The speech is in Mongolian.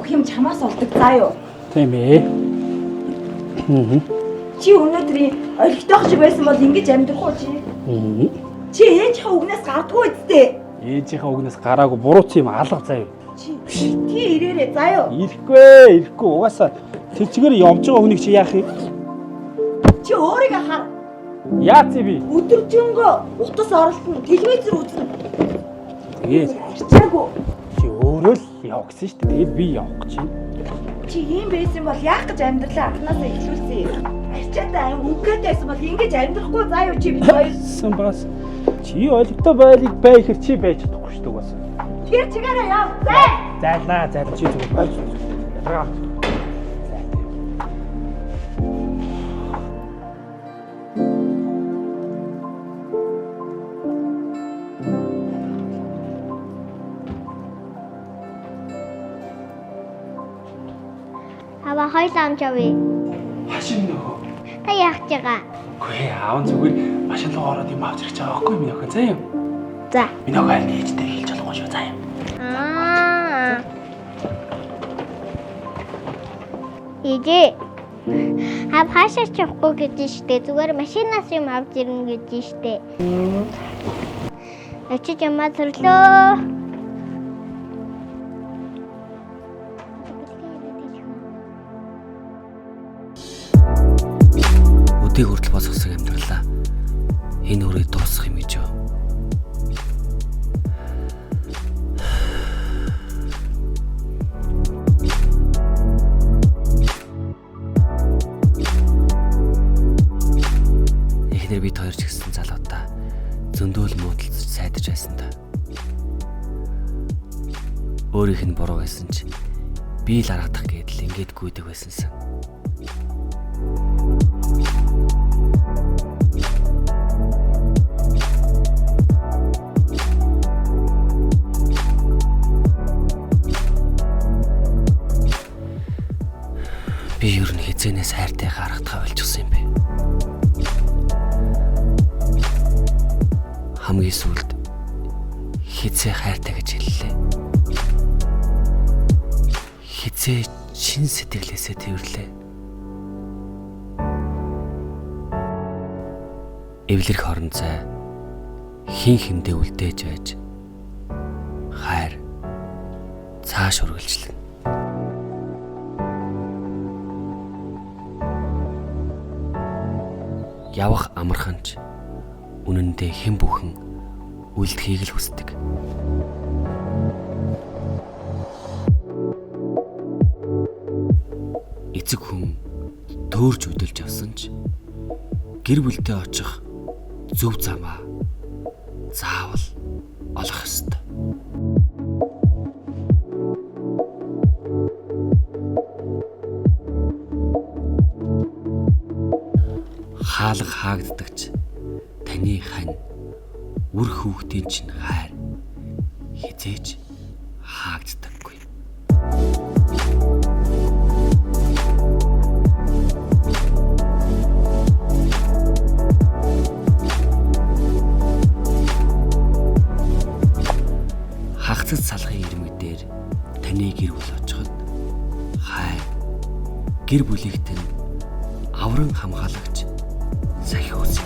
бүх юм чамаас болдог заа юу? Тийм ээ. Чи өнөөдрийн олигтойх шиг байсан бол ингэж амьдрахгүй чи. Чи ээжийнхээ үгнээс гардгүй үсттэй. Ээжийнхээ үгнээс гараагүй буруу юм алга заа юу. Чи ирээрээ заа юу? Ирэхгүй. Угаасаа тэр чигээр явж байгаа хүнийг чи яах юм? Чи өөрийгөө хар. Яац би? Өдөржингөө утас оролтно, телевизэр үзнэ. Тэгээд Арчаагүй. чи өөрөө л явах гэсэн шүү дээ. Тэгээд би явах гэж байна. Чи ийм байсан бол яах гэж амьдралаа анханасаа ихлүүлсэн юм? Арчаатай өнгөтэй байсан бол ингэж амьдрахгүй заа юу чи бид хоёр. Бас чи олигтой байлыг бай ихэр чи байж чадахгүй шүү дээ угаасаа. Тэр чигээрээ яв. Зай. Зайлаа, чи зүгээр байж. Яагаад? Ава хоёул амж авъя. Хашин нөхөө. Та яах гэж байгаа? Үгүй аав зүгээр машин руу ороод юм авч ирэх байгаа байхгүй минь охин заа юу? За. Минь охин аль ээжтэй хэлж болохгүй шүү заа юу? Ижээ. Хав хаашаа ч явахгүй гэж штэ. Зүгээр машинаас юм авч ирнэ гэж штэ. Очиж ямаа төрлөө. Өдийг хүртэл босгосон амьдралаа энэ үрээ дуусгах юм гэж юу? Эхнэр бид хоёр ч гэсэн залуутаа зөндөөл муудалцж сайдаж байсан та. Өөрийнх нь буруу байсан ч би л аргадах гэдэл ингээд гүйдэг байсансан. Би юу н хизэнээс хайртай харагдахаа болчихсон юм бэ. Хамгийн сүүлд хизээ хайртай гэж хэллээ. Хизээ чин сэтгэлээсээ тэрвэрлээ. Эвлэрх хорон цай хин хиндээ үлдээж байж хайр цааш үргэлжлэнэ. Явах амарханч үнэндээ хэн бүхэн үлдэхийг л хүсдэг. Эцэг хүн төөрж өдөлж авсан ч гэр бүлтэй очих зөв замаа заавал олох ёстой. Хаалга хаагддагч таны хань үр хүүхдийн чинь хайр хизээж хаагддаггүй. Хагцад салхын ирмэг дээр таны гэр бүл очиход хайр гэр бүлийгт нь авран хамгаалагч сахиус.